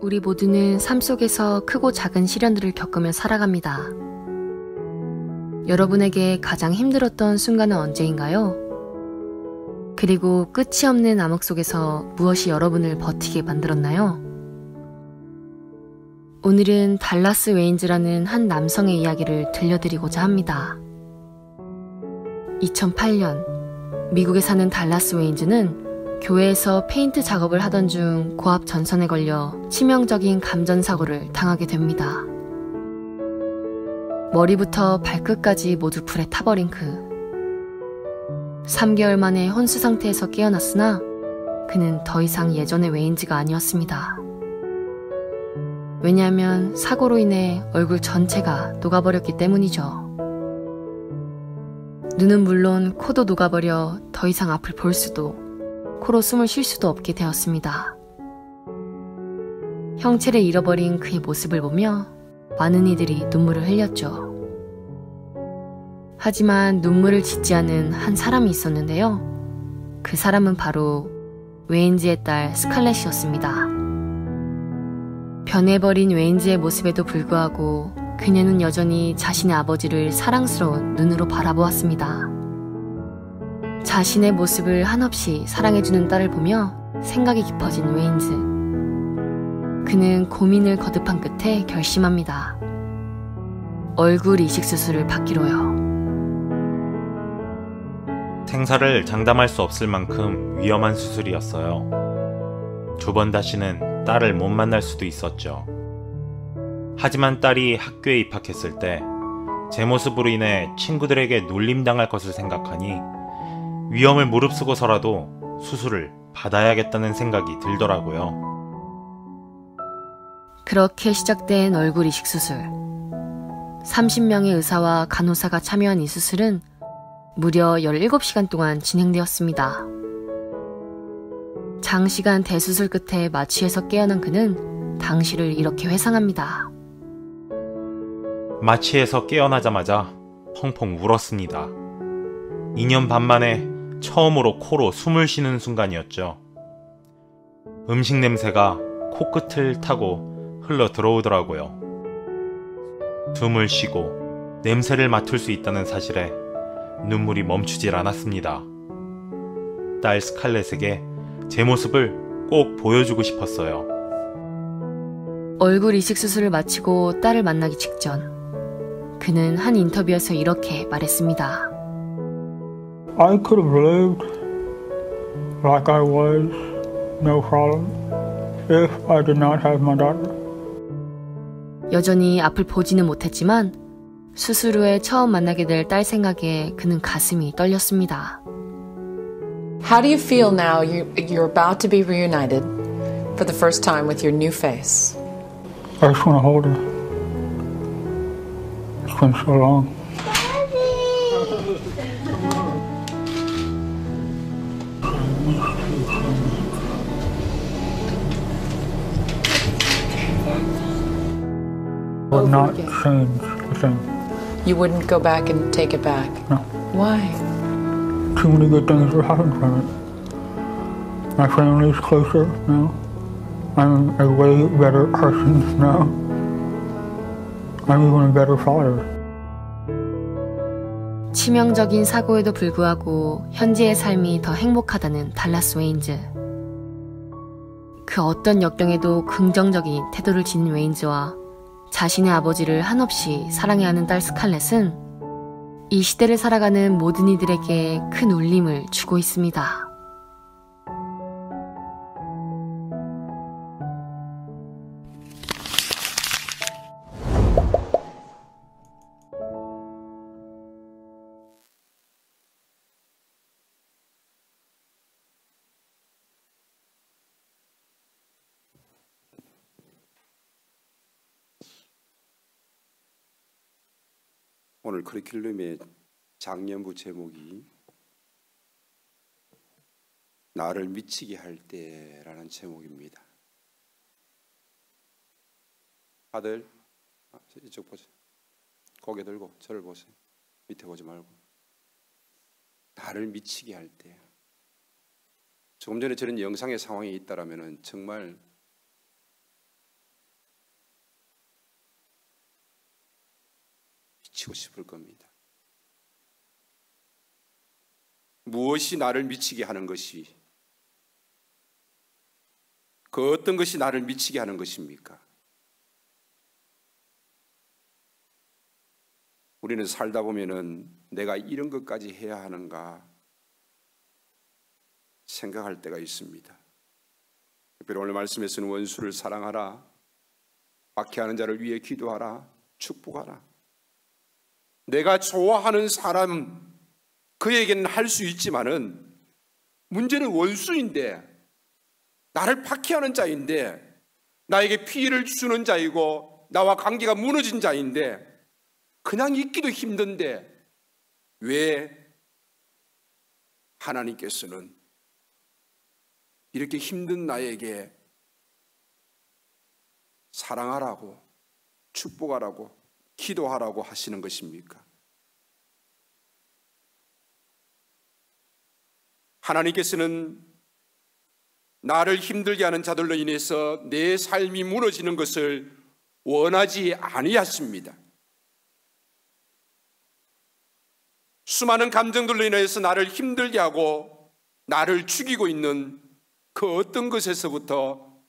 우리 모두는 삶 속에서 크고 작은 시련들을 겪으며 살아갑니다. 여러분에게 가장 힘들었던 순간은 언제인가요? 그리고 끝이 없는 암흑 속에서 무엇이 여러분을 버티게 만들었나요? 오늘은 달라스 웨인즈라는 한 남성의 이야기를 들려드리고자 합니다. 2008년 미국에 사는 달라스 웨인즈는 교회에서 페인트 작업을 하던 중 고압 전선에 걸려 치명적인 감전사고를 당하게 됩니다. 머리부터 발끝까지 모두 불에 타버린 3개월 만에 혼수 상태에서 깨어났으나 그는 더 이상 예전의 웨인즈가 아니었습니다. 왜냐하면 사고로 인해 얼굴 전체가 녹아버렸기 때문이죠. 눈은 물론 코도 녹아버려 더 이상 앞을 볼 수도 코로 숨을 쉴 수도 없게 되었습니다. 형체를 잃어버린 그의 모습을 보며 많은 이들이 눈물을 흘렸죠. 하지만 눈물을 짓지 않은 한 사람이 있었는데요. 그 사람은 바로 웨인즈의 딸 스칼렛이었습니다. 변해버린 웨인즈의 모습에도 불구하고 그녀는 여전히 자신의 아버지를 사랑스러운 눈으로 바라보았습니다. 자신의 모습을 한없이 사랑해주는 딸을 보며 생각이 깊어진 웨인즈. 그는 고민을 거듭한 끝에 결심합니다. 얼굴 이식 수술을 받기로요. 생사를 장담할 수 없을 만큼 위험한 수술이었어요. 2번 다시는 딸을 못 만날 수도 있었죠. 하지만 딸이 학교에 입학했을 때 제 모습으로 인해 친구들에게 놀림당할 것을 생각하니 위험을 무릅쓰고서라도 수술을 받아야겠다는 생각이 들더라고요. 그렇게 시작된 얼굴 이식 수술. 30명의 의사와 간호사가 참여한 이 수술은 무려 17시간 동안 진행되었습니다. 장시간 대수술 끝에 마취해서 깨어난 그는 당시를 이렇게 회상합니다. 마취에서 깨어나자마자 펑펑 울었습니다. 2년 반 만에 처음으로 코로 숨을 쉬는 순간이었죠. 음식 냄새가 코끝을 타고 흘러 들어오더라고요. 숨을 쉬고 냄새를 맡을 수 있다는 사실에 눈물이 멈추질 않았습니다. 딸 스칼렛에게 제 모습을 꼭 보여주고 싶었어요. 얼굴 이식 수술을 마치고 딸을 만나기 직전 그는 한 인터뷰에서 이렇게 말했습니다. I could have lived like I was, no problem, if I did not have my daughter. 여전히 앞을 보지는 못했지만 수술 후에 처음 만나게 될 딸 생각에 그는 가슴이 떨렸습니다. How do you feel now you're about to be reunited for the first time with your new face? I just want to hold her. It's been so long. Would not change a thing. You wouldn't go back and take it back? No. Why? Too many good things have happened from it. My family's closer now. I'm a way better person now. I'm even a better father. 치명적인 사고에도 불구하고 현재의 삶이 더 행복하다는 달라스 웨인즈. 그 어떤 역경에도 긍정적인 태도를 지닌 웨인즈와 자신의 아버지를 한없이 사랑해야 하는 딸 스칼렛은 이 시대를 살아가는 모든 이들에게 큰 울림을 주고 있습니다. 오늘 커리큘럼의 작년부 제목이 나를 미치게 할 때라는 제목입니다. 아들, 이쪽 보세요. 고개 들고 저를 보세요. 밑에 보지 말고. 나를 미치게 할 때. 조금 전에 저런 영상의 상황이 있다라면 정말 미치고 싶을 겁니다. 무엇이 나를 미치게 하는 것이, 그 어떤 것이 나를 미치게 하는 것입니까? 우리는 살다 보면은 내가 이런 것까지 해야 하는가 생각할 때가 있습니다. 특별히 오늘 말씀에서는 원수를 사랑하라, 박해하는 자를 위해 기도하라, 축복하라. 내가 좋아하는 사람, 그에게는 할 수 있지만은 문제는 원수인데, 나를 박해하는 자인데, 나에게 피해를 주는 자이고 나와 관계가 무너진 자인데 그냥 있기도 힘든데 왜 하나님께서는 이렇게 힘든 나에게 사랑하라고, 축복하라고, 기도하라고 하시는 것입니까? 하나님께서는 나를 힘들게 하는 자들로 인해서 내 삶이 무너지는 것을 원하지 아니하십니다. 수많은 감정들로 인해서 나를 힘들게 하고 나를 죽이고 있는 그 어떤 것에서부터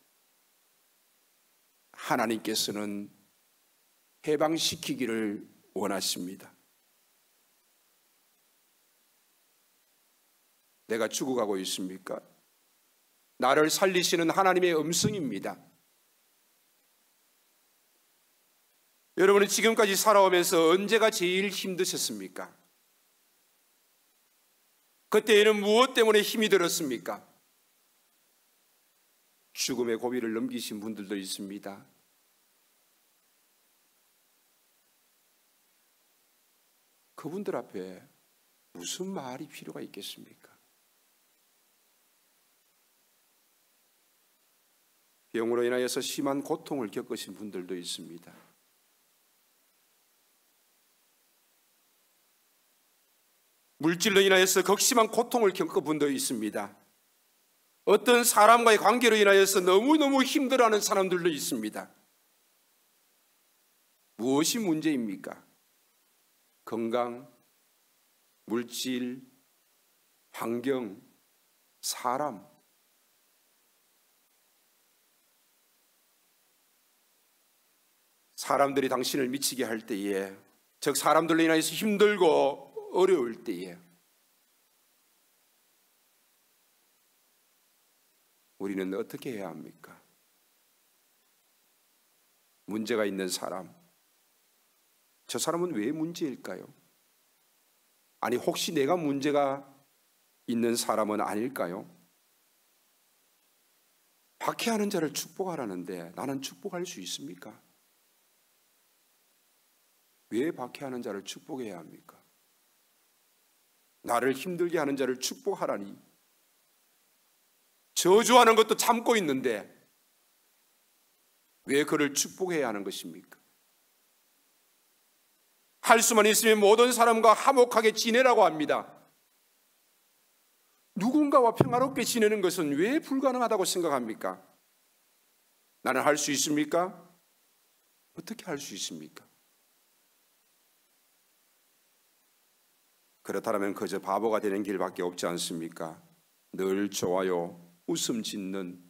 하나님께서는 해방시키기를 원하십니다. 내가 죽어가고 있습니까? 나를 살리시는 하나님의 음성입니다. 여러분은 지금까지 살아오면서 언제가 제일 힘드셨습니까? 그때에는 무엇 때문에 힘이 들었습니까? 죽음의 고비를 넘기신 분들도 있습니다. 그분들 앞에 무슨 말이 필요가 있겠습니까? 병으로 인하여서 심한 고통을 겪으신 분들도 있습니다. 물질로 인하여서 극심한 고통을 겪은 분도 있습니다. 어떤 사람과의 관계로 인하여서 너무너무 힘들어하는 사람들도 있습니다. 무엇이 문제입니까? 건강, 물질, 환경, 사람. 사람들이 당신을 미치게 할 때에, 즉 사람들로 인해서 힘들고 어려울 때에 우리는 어떻게 해야 합니까? 문제가 있는 사람, 저 사람은 왜 문제일까요? 아니 혹시 내가 문제가 있는 사람은 아닐까요? 박해하는 자를 축복하라는데 나는 축복할 수 있습니까? 왜 박해하는 자를 축복해야 합니까? 나를 힘들게 하는 자를 축복하라니, 저주하는 것도 참고 있는데 왜 그를 축복해야 하는 것입니까? 할 수만 있으면 모든 사람과 화목하게 지내라고 합니다. 누군가와 평화롭게 지내는 것은 왜 불가능하다고 생각합니까? 나는 할 수 있습니까? 어떻게 할 수 있습니까? 그렇다면 그저 바보가 되는 길밖에 없지 않습니까? 늘 좋아요, 웃음 짓는,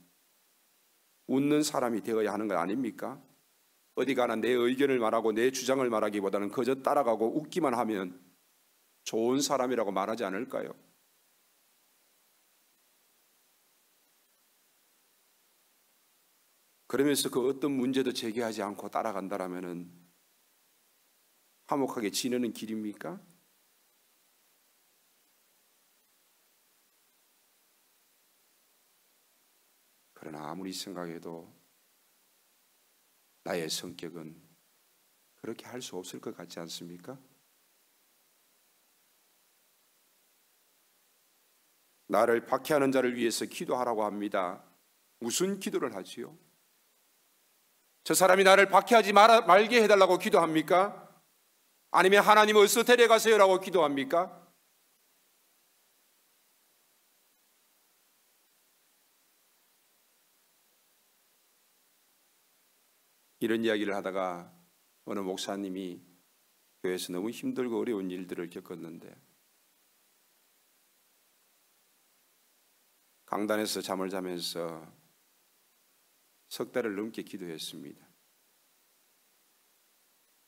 웃는 사람이 되어야 하는 것 아닙니까? 어디 가나 내 의견을 말하고 내 주장을 말하기보다는 그저 따라가고 웃기만 하면 좋은 사람이라고 말하지 않을까요? 그러면서 그 어떤 문제도 제기하지 않고 따라간다라면은 화목하게 지내는 길입니까? 그러나 아무리 생각해도 나의 성격은 그렇게 할 수 없을 것 같지 않습니까? 나를 박해하는 자를 위해서 기도하라고 합니다. 무슨 기도를 하지요? 저 사람이 나를 박해하지 말게 해달라고 기도합니까? 아니면 하나님 어서 데려가세요라고 기도합니까? 이런 이야기를 하다가 어느 목사님이 교회에서 너무 힘들고 어려운 일들을 겪었는데 강단에서 잠을 자면서 석 달을 넘게 기도했습니다.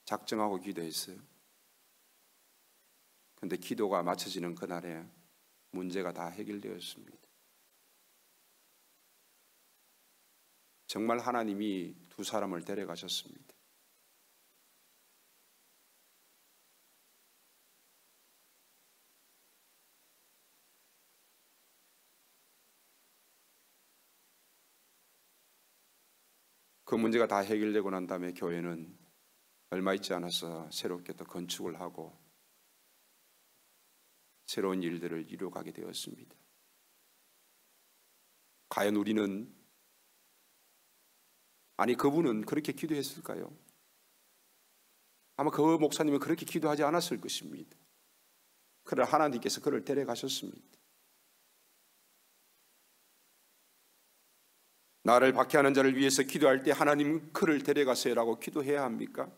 작정하고 기도했어요. 그런데 기도가 마쳐지는 그날에 문제가 다 해결되었습니다. 정말 하나님이 두 사람을 데려가셨습니다. 그 문제가 다 해결되고 난 다음에 교회는 얼마 있지 않아서 새롭게 또 건축을 하고 새로운 일들을 이루어가게 되었습니다. 과연 우리는, 아니 그분은 그렇게 기도했을까요? 아마 그 목사님은 그렇게 기도하지 않았을 것입니다. 그러나 하나님께서 그를 데려가셨습니다. 나를 박해하는 자를 위해서 기도할 때 하나님 그를 데려가세요라고 기도해야 합니까?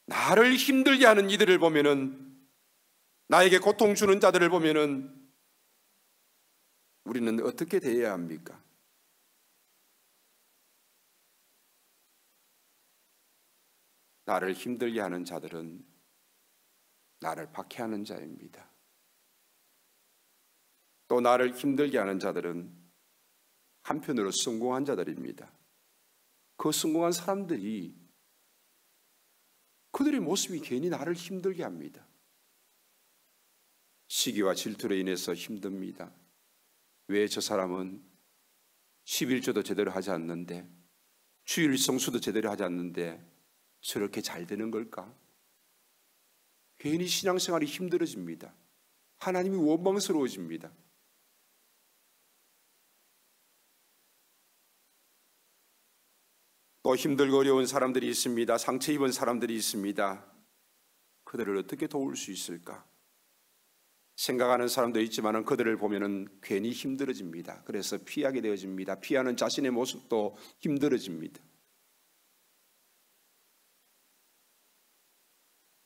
나를 힘들게 하는 이들을 보면은, 나에게 고통 주는 자들을 보면은 우리는 어떻게 대해야 합니까? 나를 힘들게 하는 자들은 나를 박해하는 자입니다. 또 나를 힘들게 하는 자들은 한편으로 성공한 자들입니다. 그 성공한 사람들이 그들의 모습이 괜히 나를 힘들게 합니다. 시기와 질투로 인해서 힘듭니다. 왜 저 사람은 11조도 제대로 하지 않는데, 주일 성수도 제대로 하지 않는데 저렇게 잘 되는 걸까? 괜히 신앙생활이 힘들어집니다. 하나님이 원망스러워집니다. 또 힘들고 어려운 사람들이 있습니다. 상처 입은 사람들이 있습니다. 그들을 어떻게 도울 수 있을까? 생각하는 사람도 있지만 그들을 보면 괜히 힘들어집니다. 그래서 피하게 되어집니다. 피하는 자신의 모습도 힘들어집니다.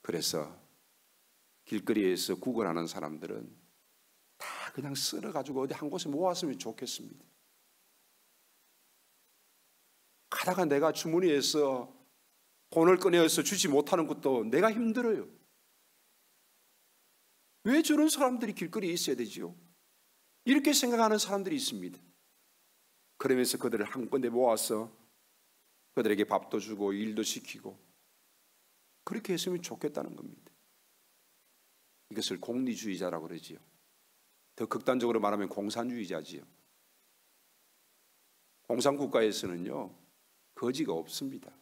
그래서 길거리에서 구걸하는 사람들은 다 그냥 쓸어가지고 어디 한 곳에 모았으면 좋겠습니다. 가다가 내가 주머니에서 돈을 꺼내어서 주지 못하는 것도 내가 힘들어요. 왜 저런 사람들이 길거리에 있어야 되지요? 이렇게 생각하는 사람들이 있습니다. 그러면서 그들을 한 군데 모아서 그들에게 밥도 주고 일도 시키고 그렇게 했으면 좋겠다는 겁니다. 이것을 공리주의자라고 그러지요. 더 극단적으로 말하면 공산주의자지요. 공산국가에서는요, 거지가 없습니다.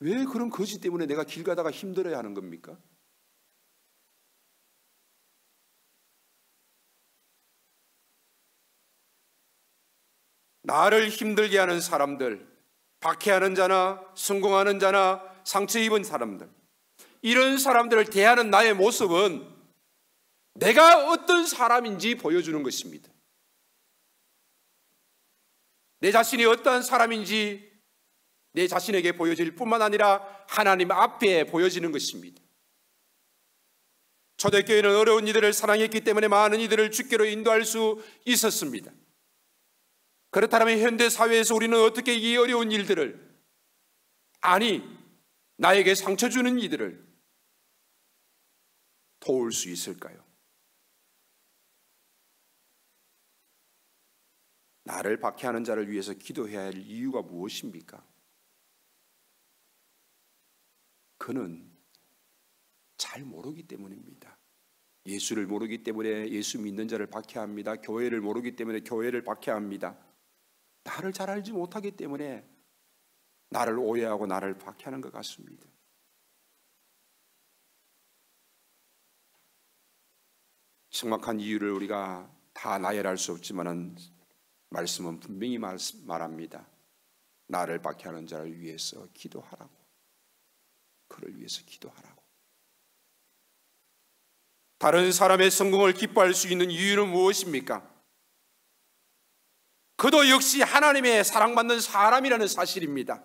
왜 그런 거지 때문에 내가 길 가다가 힘들어야 하는 겁니까? 나를 힘들게 하는 사람들, 박해하는 자나 성공하는 자나 상처 입은 사람들, 이런 사람들을 대하는 나의 모습은 내가 어떤 사람인지 보여주는 것입니다. 내 자신이 어떠한 사람인지 내 자신에게 보여질 뿐만 아니라 하나님 앞에 보여지는 것입니다. 초대교회는 어려운 이들을 사랑했기 때문에 많은 이들을 주께로 인도할 수 있었습니다. 그렇다면 현대 사회에서 우리는 어떻게 이 어려운 일들을, 아니 나에게 상처 주는 이들을 도울 수 있을까요? 나를 박해하는 자를 위해서 기도해야 할 이유가 무엇입니까? 그는 잘 모르기 때문입니다. 예수를 모르기 때문에 예수 믿는 자를 박해합니다. 교회를 모르기 때문에 교회를 박해합니다. 나를 잘 알지 못하기 때문에 나를 오해하고 나를 박해하는 것 같습니다. 정확한 이유를 우리가 다 나열할 수 없지만 말씀은 분명히 말합니다. 나를 박해하는 자를 위해서 기도하라고. 그를 위해서 기도하라고. 다른 사람의 성공을 기뻐할 수 있는 이유는 무엇입니까? 그도 역시 하나님의 사랑받는 사람이라는 사실입니다.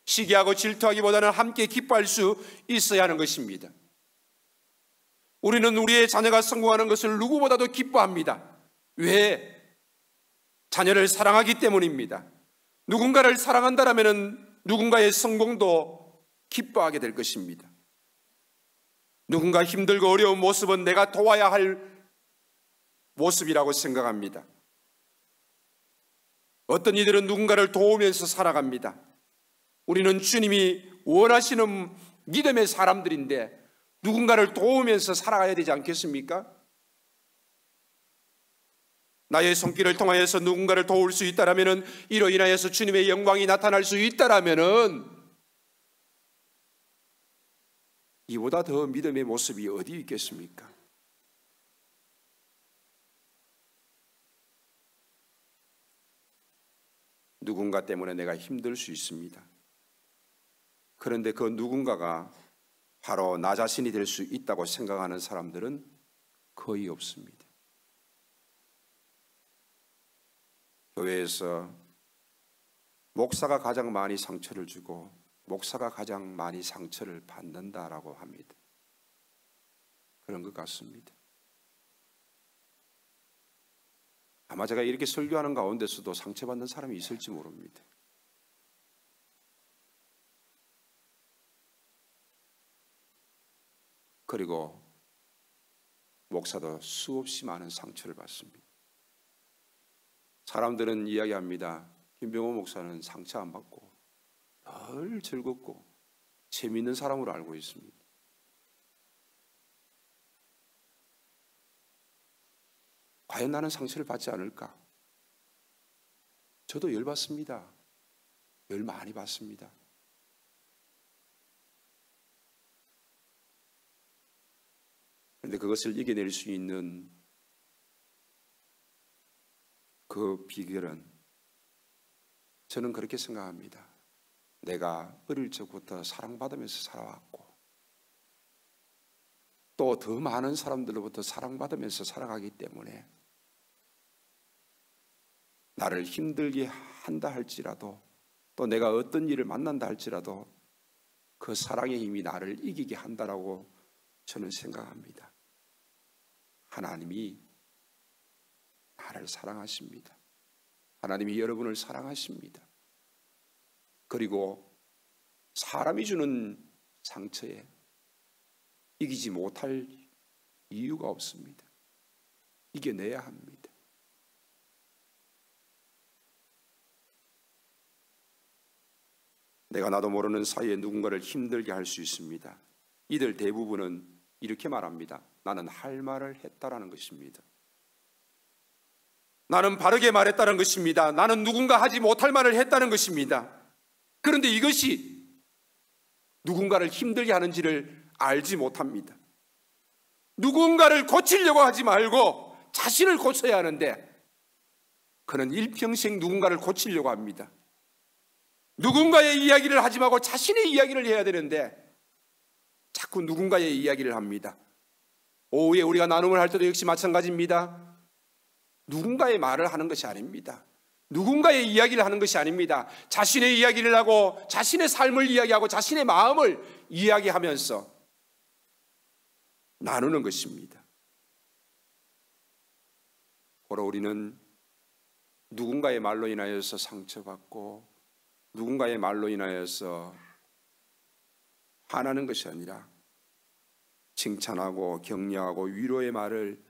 시기하고 질투하기보다는 함께 기뻐할 수 있어야 하는 것입니다. 우리는 우리의 자녀가 성공하는 것을 누구보다도 기뻐합니다. 왜? 자녀를 사랑하기 때문입니다. 누군가를 사랑한다면 누군가의 성공도 기뻐하게 될 것입니다. 누군가 힘들고 어려운 모습은 내가 도와야 할 모습이라고 생각합니다. 어떤 이들은 누군가를 도우면서 살아갑니다. 우리는 주님이 원하시는 믿음의 사람들인데 누군가를 도우면서 살아가야 되지 않겠습니까? 나의 손길을 통하여서 누군가를 도울 수 있다라면, 이로 인하여서 주님의 영광이 나타날 수 있다라면, 이보다 더 믿음의 모습이 어디 있겠습니까? 누군가 때문에 내가 힘들 수 있습니다. 그런데 그 누군가가 바로 나 자신이 될 수 있다고 생각하는 사람들은 거의 없습니다. 교회에서 목사가 가장 많이 상처를 주고 목사가 가장 많이 상처를 받는다라고 합니다. 그런 것 같습니다. 아마 제가 이렇게 설교하는 가운데서도 상처받는 사람이 있을지 모릅니다. 그리고 목사도 수없이 많은 상처를 받습니다. 사람들은 이야기합니다. 김병호 목사는 상처 안 받고 늘 즐겁고 재미있는 사람으로 알고 있습니다. 과연 나는 상처를 받지 않을까? 저도 열받습니다. 열 많이 받습니다. 그런데 그것을 이겨낼 수 있는 그 비결은, 저는 그렇게 생각합니다. 내가 어릴 적부터 사랑받으면서 살아왔고 또 더 많은 사람들로부터 사랑받으면서 살아가기 때문에 나를 힘들게 한다 할지라도, 또 내가 어떤 일을 만난다 할지라도 그 사랑의 힘이 나를 이기게 한다라고 저는 생각합니다. 하나님이 나를 사랑하십니다. 하나님이 여러분을 사랑하십니다. 그리고 사람이 주는 상처에 이기지 못할 이유가 없습니다. 이겨내야 합니다. 내가 나도 모르는 사이에 누군가를 힘들게 할 수 있습니다. 이들 대부분은 이렇게 말합니다. 나는 할 말을 했다라는 것입니다. 나는 바르게 말했다는 것입니다. 나는 누군가 하지 못할 말을 했다는 것입니다. 그런데 이것이 누군가를 힘들게 하는지를 알지 못합니다. 누군가를 고치려고 하지 말고 자신을 고쳐야 하는데, 그는 일평생 누군가를 고치려고 합니다. 누군가의 이야기를 하지 말고 자신의 이야기를 해야 되는데 자꾸 누군가의 이야기를 합니다. 오후에 우리가 나눔을 할 때도 역시 마찬가지입니다. 누군가의 말을 하는 것이 아닙니다. 누군가의 이야기를 하는 것이 아닙니다. 자신의 이야기를 하고 자신의 삶을 이야기하고 자신의 마음을 이야기하면서 나누는 것입니다. 바로 우리는 누군가의 말로 인하여서 상처받고 누군가의 말로 인하여서 화나는 것이 아니라 칭찬하고 격려하고 위로의 말을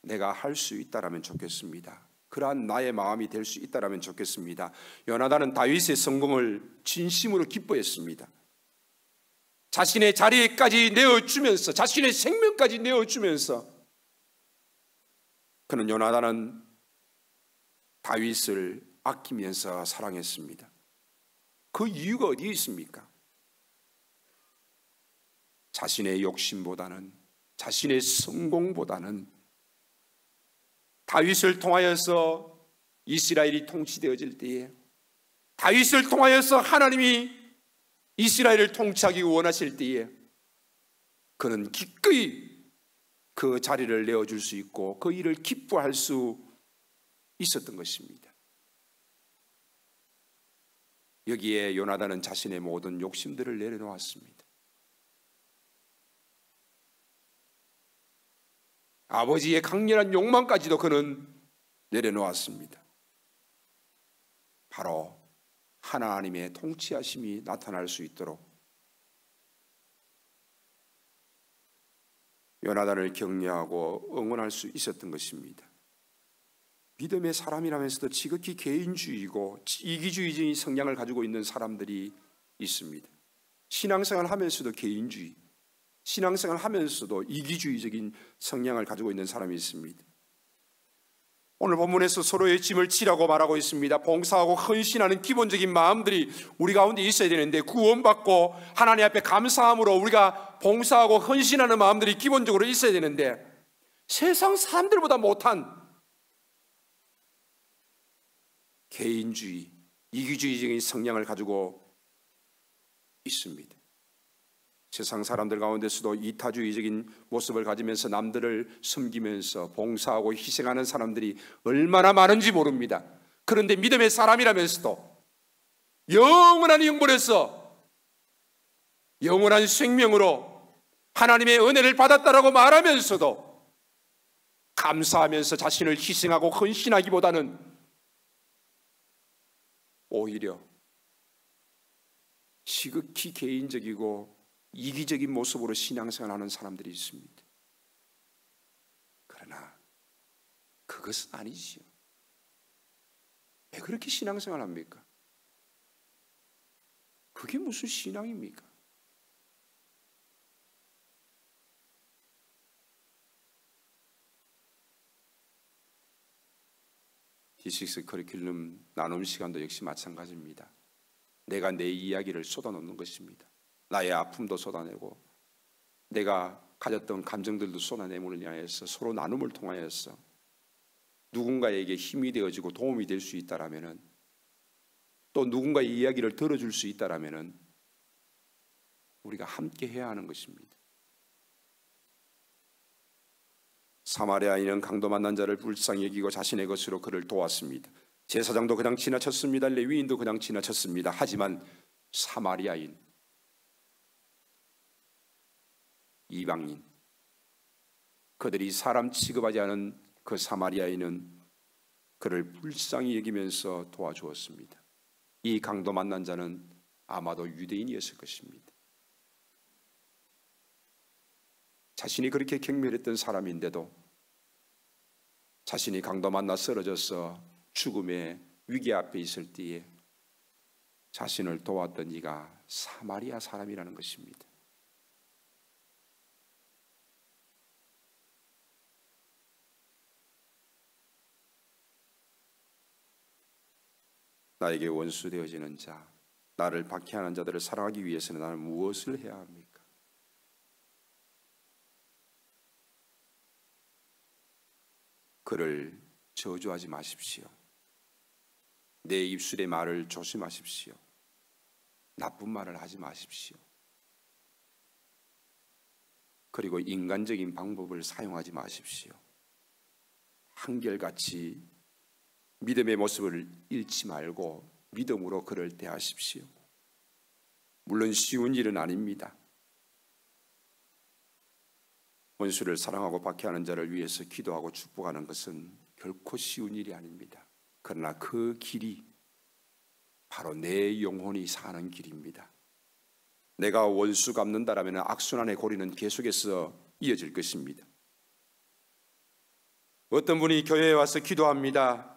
내가 할 수 있다라면 좋겠습니다. 그러한 나의 마음이 될 수 있다라면 좋겠습니다. 요나단은 다윗의 성공을 진심으로 기뻐했습니다. 자신의 자리까지 내어주면서, 자신의 생명까지 내어주면서, 그는 요나단은 다윗을 아끼면서 사랑했습니다. 그 이유가 어디에 있습니까? 자신의 욕심보다는, 자신의 성공보다는 다윗을 통하여서 이스라엘이 통치되어질 때에, 다윗을 통하여서 하나님이 이스라엘을 통치하기 원하실 때에 그는 기꺼이 그 자리를 내어줄 수 있고 그 일을 기뻐할 수 있었던 것입니다. 여기에 요나단은 자신의 모든 욕심들을 내려놓았습니다. 아버지의 강렬한 욕망까지도 그는 내려놓았습니다. 바로 하나님의 통치하심이 나타날 수 있도록 요나단을 격려하고 응원할 수 있었던 것입니다. 믿음의 사람이라면서도 지극히 개인주의고 이기주의적인 성향을 가지고 있는 사람들이 있습니다. 신앙생활 하면서도 개인주의, 신앙생활 하면서도 이기주의적인 성향을 가지고 있는 사람이 있습니다. 오늘 본문에서 서로의 짐을 지라고 말하고 있습니다. 봉사하고 헌신하는 기본적인 마음들이 우리 가운데 있어야 되는데, 구원받고 하나님 앞에 감사함으로 우리가 봉사하고 헌신하는 마음들이 기본적으로 있어야 되는데, 세상 사람들보다 못한 개인주의, 이기주의적인 성향을 가지고 있습니다. 세상 사람들 가운데서도 이타주의적인 모습을 가지면서 남들을 섬기면서 봉사하고 희생하는 사람들이 얼마나 많은지 모릅니다. 그런데 믿음의 사람이라면서도 영원한 영벌에서 영원한 생명으로 하나님의 은혜를 받았다라고 말하면서도 감사하면서 자신을 희생하고 헌신하기보다는 오히려 지극히 개인적이고 이기적인 모습으로 신앙생활하는 사람들이 있습니다. 그러나 그것은 아니지요. 왜 그렇게 신앙생활합니까? 그게 무슨 신앙입니까? D6 커리큘럼 나눔 시간도 역시 마찬가지입니다. 내가 내 이야기를 쏟아놓는 것입니다. 나의 아픔도 쏟아내고 내가 가졌던 감정들도 쏟아내므로 인하여서 서로 나눔을 통하여서 누군가에게 힘이 되어지고 도움이 될 수 있다라면은, 또 누군가의 이야기를 들어줄 수 있다라면은 우리가 함께 해야 하는 것입니다. 사마리아인은 강도 만난 자를 불쌍히 여기고 자신의 것으로 그를 도왔습니다. 제사장도 그냥 지나쳤습니다. 레위인도 그냥 지나쳤습니다. 하지만 사마리아인, 이방인, 그들이 사람 취급하지 않은 그 사마리아인은 그를 불쌍히 여기면서 도와주었습니다. 이 강도 만난 자는 아마도 유대인이었을 것입니다. 자신이 그렇게 경멸했던 사람인데도 자신이 강도 만나 쓰러져서 죽음의 위기 앞에 있을 때에 자신을 도왔던 이가 사마리아 사람이라는 것입니다. 나에게 원수 되어지는 자, 나를 박해하는 자들을 사랑하기 위해서는 나는 무엇을 해야 합니까? 그를 저주하지 마십시오. 내 입술의 말을 조심하십시오. 나쁜 말을 하지 마십시오. 그리고 인간적인 방법을 사용하지 마십시오. 한결같이 믿음의 모습을 잃지 말고 믿음으로 그를 대하십시오. 물론 쉬운 일은 아닙니다. 원수를 사랑하고 박해하는 자를 위해서 기도하고 축복하는 것은 결코 쉬운 일이 아닙니다. 그러나 그 길이 바로 내 영혼이 사는 길입니다. 내가 원수 갚는다라면 악순환의 고리는 계속해서 이어질 것입니다. 어떤 분이 교회에 와서 기도합니다.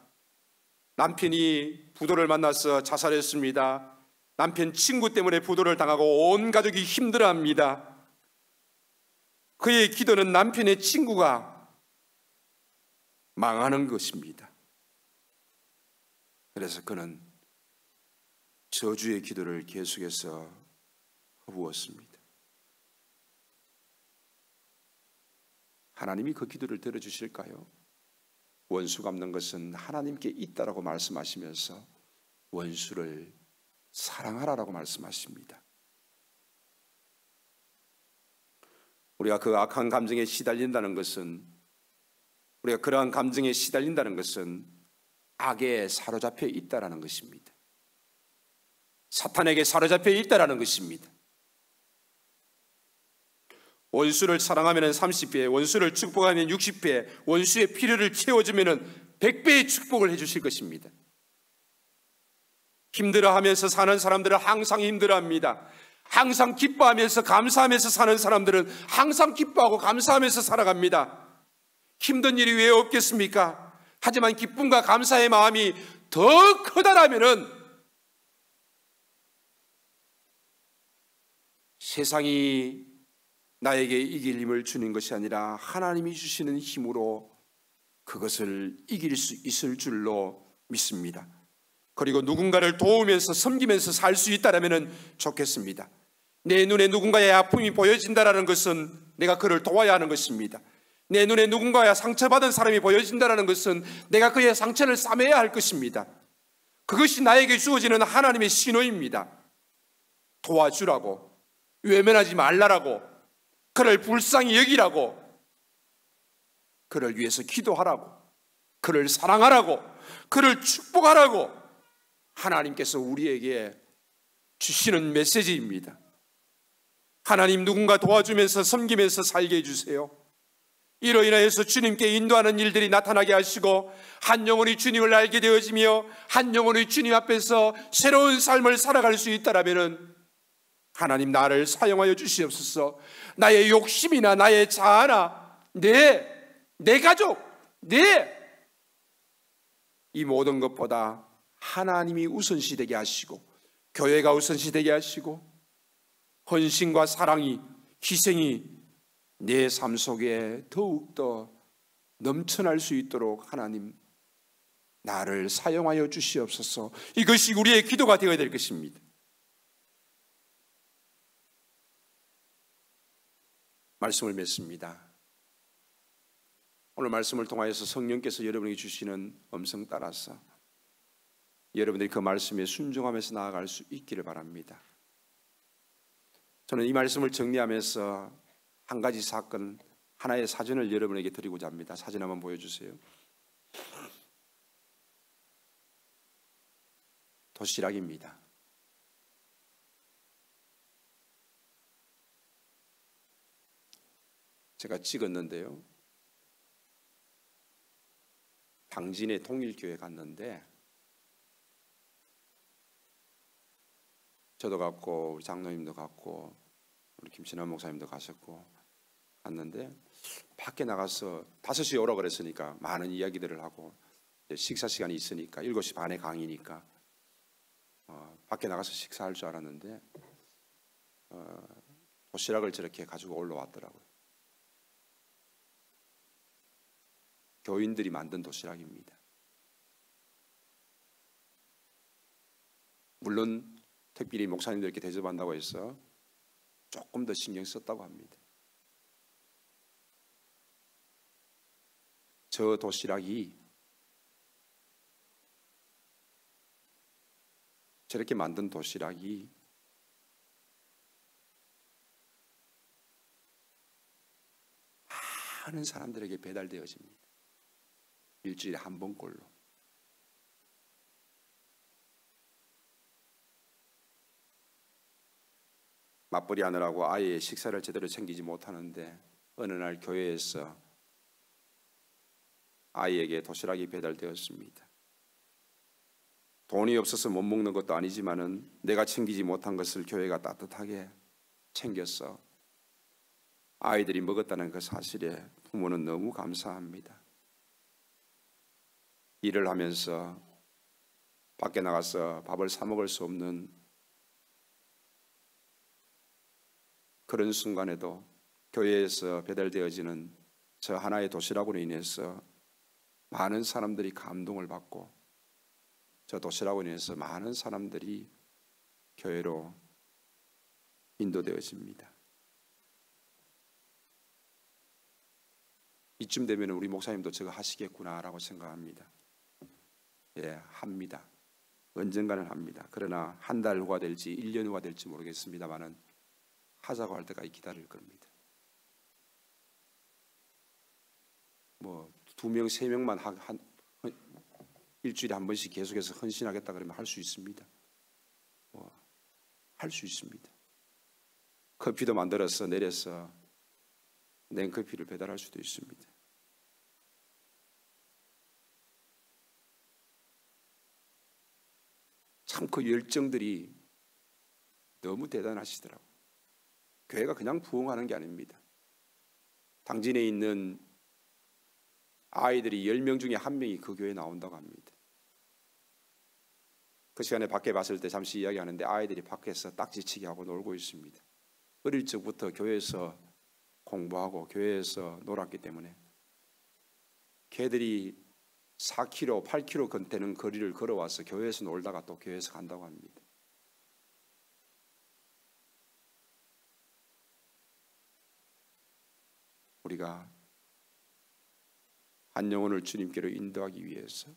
남편이 부도를 만나서 자살했습니다. 남편 친구 때문에 부도를 당하고 온 가족이 힘들어합니다. 그의 기도는 남편의 친구가 망하는 것입니다. 그래서 그는 저주의 기도를 계속해서 허부었습니다. 하나님이 그 기도를 들어주실까요? 원수 갚는 것은 하나님께 있다라고 말씀하시면서 원수를 사랑하라라고 말씀하십니다. 우리가 그 악한 감정에 시달린다는 것은, 우리가 그러한 감정에 시달린다는 것은 악에 사로잡혀 있다라는 것입니다. 사탄에게 사로잡혀 있다라는 것입니다. 원수를 사랑하면 30배, 원수를 축복하면 60배, 원수의 필요를 채워주면 100배의 축복을 해주실 것입니다. 힘들어하면서 사는 사람들은 항상 힘들어합니다. 항상 기뻐하면서 감사하면서 사는 사람들은 항상 기뻐하고 감사하면서 살아갑니다. 힘든 일이 왜 없겠습니까? 하지만 기쁨과 감사의 마음이 더 커다라면은 세상이 나에게 이길 힘을 주는 것이 아니라 하나님이 주시는 힘으로 그것을 이길 수 있을 줄로 믿습니다. 그리고 누군가를 도우면서 섬기면서 살 수 있다면 좋겠습니다. 내 눈에 누군가의 아픔이 보여진다는 것은 내가 그를 도와야 하는 것입니다. 내 눈에 누군가의 상처받은 사람이 보여진다는 것은 내가 그의 상처를 싸매야 할 것입니다. 그것이 나에게 주어지는 하나님의 신호입니다. 도와주라고, 외면하지 말라라고, 그를 불쌍히 여기라고, 그를 위해서 기도하라고, 그를 사랑하라고, 그를 축복하라고 하나님께서 우리에게 주시는 메시지입니다. 하나님, 누군가 도와주면서 섬기면서 살게 해주세요. 이로 인하여서 주님께 인도하는 일들이 나타나게 하시고 한 영혼이 주님을 알게 되어지며 한 영혼이 주님 앞에서 새로운 삶을 살아갈 수 있다라면 하나님, 나를 사용하여 주시옵소서. 나의 욕심이나 나의 자아나 내 가족, 이 모든 것보다 하나님이 우선시되게 하시고 교회가 우선시되게 하시고 헌신과 사랑이, 희생이 내 삶 속에 더욱더 넘쳐날 수 있도록 하나님, 나를 사용하여 주시옵소서. 이것이 우리의 기도가 되어야 될 것입니다. 말씀을 맺습니다. 오늘 말씀을 통하여서 성령께서 여러분에게 주시는 음성 따라서 여러분들이 그 말씀에 순종하면서 나아갈 수 있기를 바랍니다. 저는 이 말씀을 정리하면서 한 가지 사건, 하나의 사진을 여러분에게 드리고자 합니다. 사진 한번 보여주세요. 도시락입니다. 제가 찍었는데요, 당진의 통일교회 갔는데 저도 갔고 우리 장로님도 갔고 우리 김신환 목사님도 가셨고 갔는데 밖에 나가서 5시에 오라고 그랬으니까 많은 이야기들을 하고 식사 시간이 있으니까 7시 반에 강의니까 밖에 나가서 식사할 줄 알았는데 도시락을 저렇게 가지고 올라왔더라고요. 교인들이 만든 도시락입니다. 물론 특별히 목사님들께 대접한다고 해서 조금 더 신경 썼다고 합니다. 저 도시락이 저렇게 만든 도시락이 많은 사람들에게 배달되어집니다. 일주일에 한 번꼴로. 맞벌이 하느라고 아이의 식사를 제대로 챙기지 못하는데 어느 날 교회에서 아이에게 도시락이 배달되었습니다. 돈이 없어서 못 먹는 것도 아니지만은 내가 챙기지 못한 것을 교회가 따뜻하게 챙겼어 아이들이 먹었다는 그 사실에 부모는 너무 감사합니다. 일을 하면서 밖에 나가서 밥을 사 먹을 수 없는 그런 순간에도 교회에서 배달되어지는 저 하나의 도시락으로 인해서 많은 사람들이 감동을 받고 저 도시락으로 인해서 많은 사람들이 교회로 인도되어집니다. 이쯤 되면 우리 목사님도 저거 하시겠구나라고 생각합니다. 예, 합니다. 언젠가는 합니다. 그러나 한 달 후가 될지 1년 후가 될지 모르겠습니다만은 하자고 할 때까지 기다릴 겁니다. 뭐 2명, 3명만 일주일에 한 번씩 계속해서 헌신하겠다 그러면 할 수 있습니다. 할 수 있습니다. 커피도 만들어서 내려서 냉커피를 배달할 수도 있습니다. 참 그 열정들이 너무 대단하시더라고요. 교회가 그냥 부흥하는 게 아닙니다. 당진에 있는 아이들이 10명 중에 1명이 그 교회에 나온다고 합니다. 그 시간에 밖에 봤을 때 잠시 이야기하는데 아이들이 밖에서 딱지치기 하고 놀고 있습니다. 어릴 적부터 교회에서 공부하고 교회에서 놀았기 때문에 걔들이 4km, 8km 되는 거리를 걸어와서 교회에서 놀다가 또 교회에서 간다고 합니다. 우리가 한 영혼을 주님께로 인도하기 위해서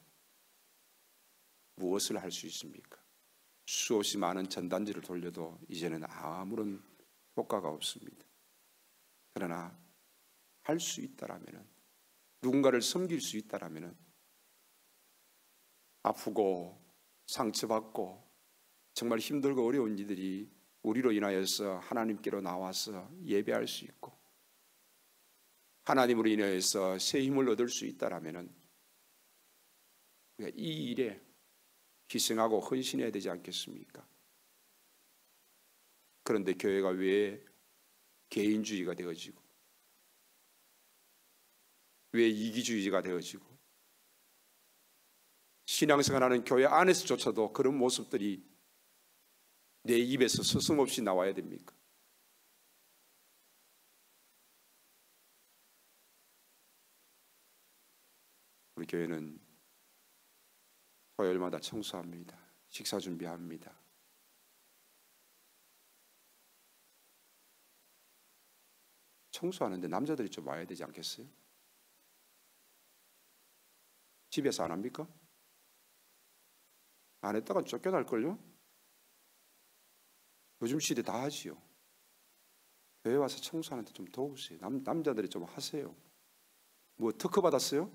무엇을 할 수 있습니까? 수없이 많은 전단지를 돌려도 이제는 아무런 효과가 없습니다. 그러나 할 수 있다라면, 누군가를 섬길 수 있다라면, 아프고 상처받고 정말 힘들고 어려운 이들이 우리로 인하여서 하나님께로 나와서 예배할 수 있고 하나님으로 인하여서 새 힘을 얻을 수 있다라면 우리가 이 일에 희생하고 헌신해야 되지 않겠습니까? 그런데 교회가 왜 개인주의가 되어지고 왜 이기주의가 되어지고 신앙생활하는 교회 안에서조차도 그런 모습들이 내 입에서 서슴없이 나와야 됩니까? 우리 교회는 토요일마다 청소합니다. 식사 준비합니다. 청소하는데 남자들이 좀 와야 되지 않겠어요? 집에서 안 합니까? 안 했다가 쫓겨날걸요? 요즘 시대 다 하지요. 교회 와서 청소하는데 좀 도우세요. 남자들이 좀 하세요. 뭐 특허 받았어요?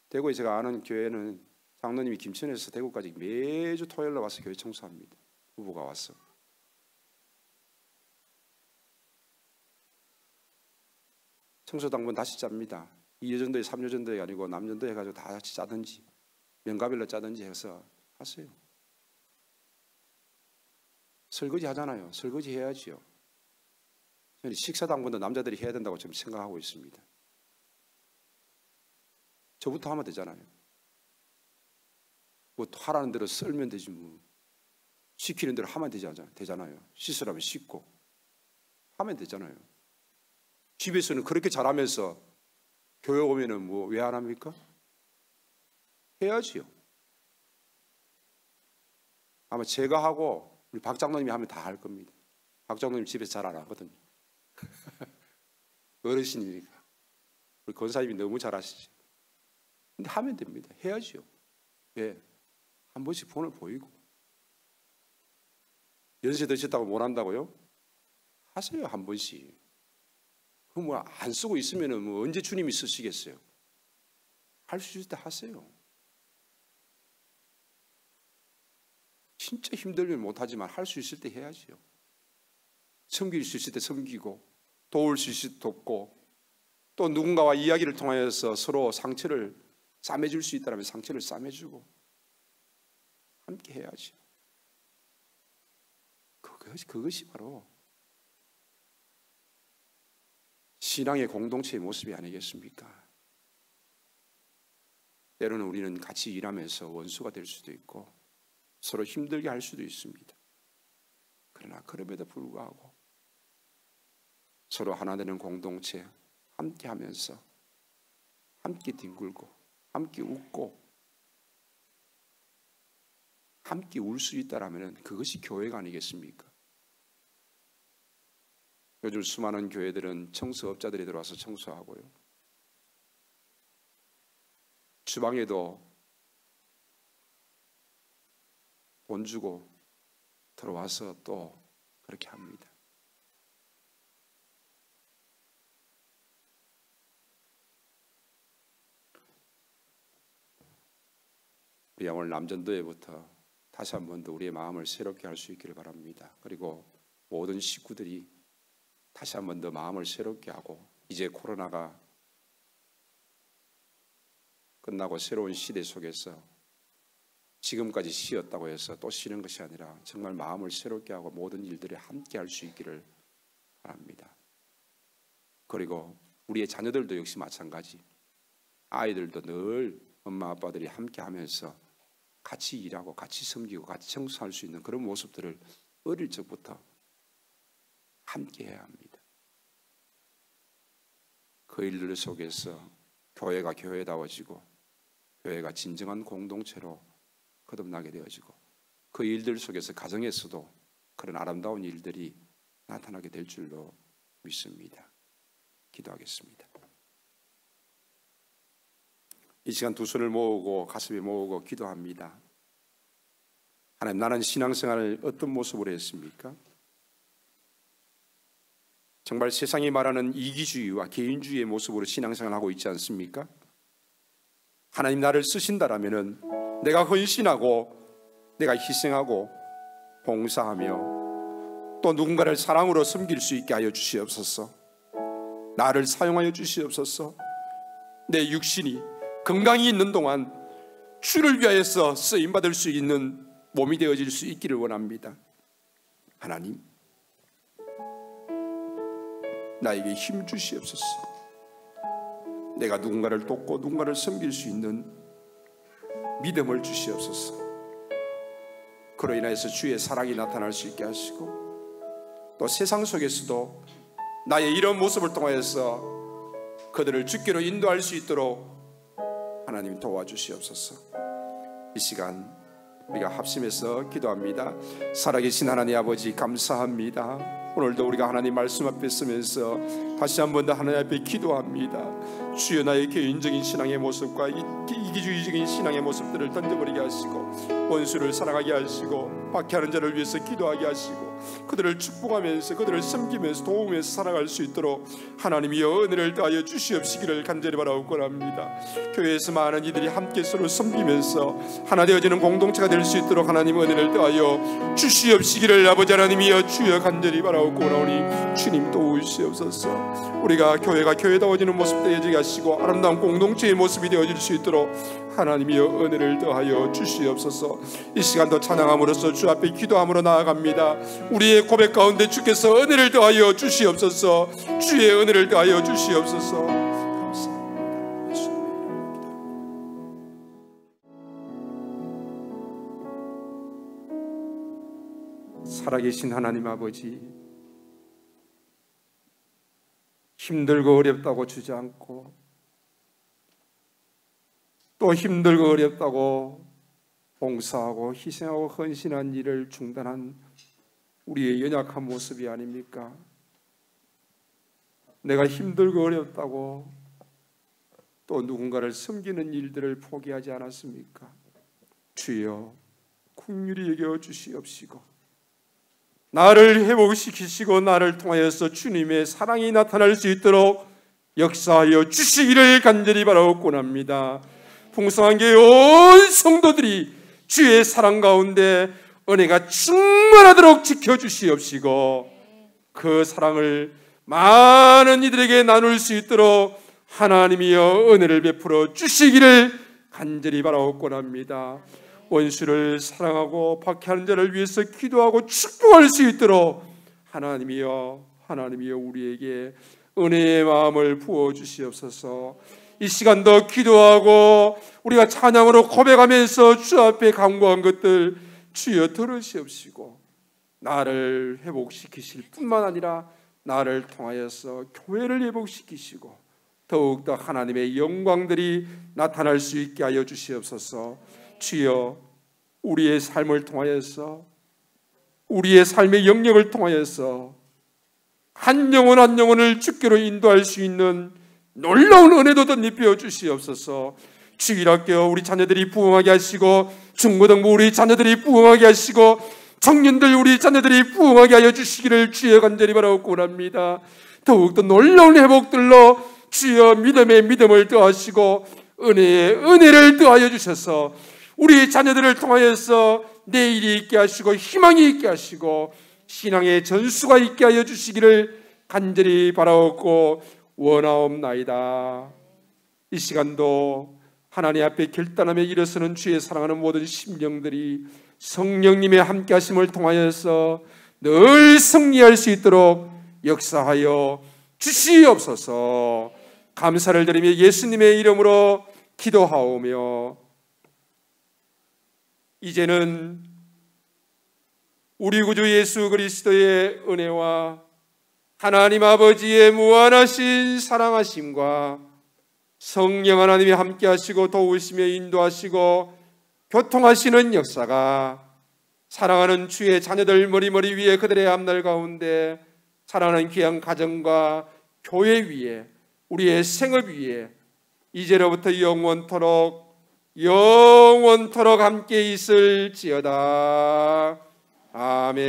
대구에 제가 아는 교회는 장로님이 김천에서 대구까지 매주 토요일로 와서 교회 청소합니다. 부부가 와서. 청소당번 다시 짭니다. 2여전도에 3여전도에 아니고 남전도 해가지고 다 같이 짜든지 명가별로 짜든지 해서 하세요. 설거지 하잖아요. 설거지 해야지요. 저는 식사당번도 남자들이 해야 된다고 좀 생각하고 있습니다. 저부터 하면 되잖아요. 뭐 하라는 대로 썰면 되지 뭐. 시키는 대로 하면 되잖아요. 씻으라면 씻고 하면 되잖아요. 집에서는 그렇게 잘하면서 교회 오면은 뭐 왜 안 합니까? 해야지요. 아마 제가 하고 우리 박 장로님이 하면 다 할 겁니다. 박 장로님 집에서 잘 안 하거든요. 어르신이니까. 우리 권사님이 너무 잘하시죠. 근데 하면 됩니다. 해야지요. 왜? 한 번씩 본을 보이고. 연세 드셨다고 못 한다고요? 하세요. 한 번씩. 그럼 뭐 안 쓰고 있으면은 뭐 언제 주님이 쓰시겠어요? 할 수 있을 때 하세요. 진짜 힘들면 못하지만 할 수 있을 때 해야지요. 섬길 수 있을 때 섬기고 도울 수 있을 때 돕고 또 누군가와 이야기를 통하여서 서로 상처를 싸매줄 수 있다면 상처를 싸매주고 함께 해야지. 그것이 바로 신앙의 공동체의 모습이 아니겠습니까? 때로는 우리는 같이 일하면서 원수가 될 수도 있고 서로 힘들게 할 수도 있습니다. 그러나 그럼에도 불구하고 서로 하나 되는 공동체 함께 하면서 함께 뒹굴고 함께 웃고 함께 울 수 있다라면 그것이 교회가 아니겠습니까? 요즘 수많은 교회들은 청소업자들이 들어와서 청소하고요. 주방에도 돈 주고 들어와서 또 그렇게 합니다. 우리가 오늘 남전도회부터 다시 한 번 더 우리의 마음을 새롭게 할 수 있기를 바랍니다. 그리고 모든 식구들이 다시 한 번 더 마음을 새롭게 하고, 이제 코로나가 끝나고 새로운 시대 속에서 지금까지 쉬었다고 해서 또 쉬는 것이 아니라 정말 마음을 새롭게 하고 모든 일들을 함께 할 수 있기를 바랍니다. 그리고 우리의 자녀들도 역시 마찬가지. 아이들도 늘 엄마 아빠들이 함께 하면서 같이 일하고 같이 섬기고 같이 청소할 수 있는 그런 모습들을 어릴 적부터 함께 해야 합니다. 그 일들 속에서 교회가 교회다워지고 교회가 진정한 공동체로 거듭나게 되어지고, 그 일들 속에서 가정에서도 그런 아름다운 일들이 나타나게 될 줄로 믿습니다. 기도하겠습니다. 이 시간 두 손을 모으고 가슴에 모으고 기도합니다. 하나님, 나는 신앙생활을 어떤 모습으로 했습니까? 정말 세상이 말하는 이기주의와 개인주의의 모습으로 신앙생활을 하고 있지 않습니까? 하나님, 나를 쓰신다라면은 내가 헌신하고 내가 희생하고 봉사하며 또 누군가를 사랑으로 섬길 수 있게 하여 주시옵소서. 나를 사용하여 주시옵소서. 내 육신이 건강이 있는 동안 주를 위하여서 쓰임받을 수 있는 몸이 되어질 수 있기를 원합니다. 하나님, 나에게 힘 주시옵소서. 내가 누군가를 돕고 누군가를 섬길 수 있는 믿음을 주시옵소서. 그로 인하여서 주의 사랑이 나타날 수 있게 하시고, 또 세상 속에서도 나의 이런 모습을 통하여서 그들을 주께로 인도할 수 있도록 하나님 도와주시옵소서. 이 시간 우리가 합심해서 기도합니다. 살아계신 하나님 아버지, 감사합니다. 오늘도 우리가 하나님 말씀 앞에 서면서 다시 한 번 더 하나님 앞에 기도합니다. 주여, 나의 개인적인 신앙의 모습과 이기주의적인 신앙의 모습들을 던져버리게 하시고, 원수를 사랑하게 하시고, 박해하는 자를 위해서 기도하게 하시고, 그들을 축복하면서 그들을 섬기면서 도우면서 살아갈 수 있도록 하나님이여 은혜를 더하여 주시옵시기를 간절히 바라옵고합니다. 교회에서 많은 이들이 함께 서로 섬기면서 하나 되어지는 공동체가 될 수 있도록 하나님 은혜를 더하여 주시옵시기를 아버지 하나님이여 주여 간절히 바라옵고나오니, 주님 도우시옵소서. 우리가 교회가 교회다워지는 모습 되어지게 하시고 아름다운 공동체의 모습이 되어질 수 있도록 하나님이여 은혜를 더하여 주시옵소서. 이 시간도 찬양함으로써 주 앞에 기도함으로 나아갑니다. 우리의 고백 가운데 주께서 은혜를 더하여 주시옵소서. 주의 은혜를 더하여 주시옵소서. 감사합니다. 예수님의 이름입니다. 살아계신 하나님 아버지, 힘들고 어렵다고 주저앉고 또 힘들고 어렵다고 봉사하고 희생하고 헌신한 일을 중단한 우리의 연약한 모습이 아닙니까? 내가 힘들고 어렵다고 또 누군가를 섬기는 일들을 포기하지 않았습니까? 주여, 긍휼히 여겨 주시옵시고 나를 회복시키시고 나를 통하여서 주님의 사랑이 나타날 수 있도록 역사하여 주시기를 간절히 바라옵고합니다. 풍성한 교회 온 성도들이 주의 사랑 가운데 은혜가 충만하도록 지켜주시옵시고, 그 사랑을 많은 이들에게 나눌 수 있도록 하나님이여 은혜를 베풀어 주시기를 간절히 바라옵고합니다. 원수를 사랑하고 박해하는 자를 위해서 기도하고 축복할 수 있도록 하나님이여 우리에게 은혜의 마음을 부어주시옵소서. 이 시간도 기도하고 우리가 찬양으로 고백하면서 주 앞에 간구한 것들 주여 들으시옵시고, 나를 회복시키실 뿐만 아니라 나를 통하여서 교회를 회복시키시고 더욱더 하나님의 영광들이 나타날 수 있게 하여 주시옵소서. 주여, 우리의 삶을 통하여서, 우리의 삶의 영역을 통하여서 한 영혼 한 영혼을 주께로 인도할 수 있는 놀라운 은혜도 덧입혀 주시옵소서. 주일학교 우리 자녀들이 부흥하게 하시고, 중고등부 우리 자녀들이 부흥하게 하시고, 청년들 우리 자녀들이 부흥하게 하여 주시기를 주여 간절히 바라옵고 합니다. 더욱더 놀라운 회복들로 주여 믿음에 믿음을 더하시고 은혜에 은혜를 더하여 주셔서 우리 자녀들을 통하여서 내일이 있게 하시고 희망이 있게 하시고 신앙의 전수가 있게 하여 주시기를 간절히 바라옵고 원하옵나이다. 이 시간도 하나님 앞에 결단하며 일어서는 주의 사랑하는 모든 심령들이 성령님의 함께하심을 통하여서 늘 승리할 수 있도록 역사하여 주시옵소서. 감사를 드리며 예수님의 이름으로 기도하오며 이제는 우리 구주 예수 그리스도의 은혜와 하나님 아버지의 무한하신 사랑하심과 성령 하나님이 함께 하시고 도우시며 인도하시고 교통하시는 역사가 사랑하는 주의 자녀들 머리머리 위에 그들의 앞날 가운데 사랑하는 귀한 가정과 교회 위에 우리의 생업 위에 이제로부터 영원토록 함께 있을지어다. 아멘.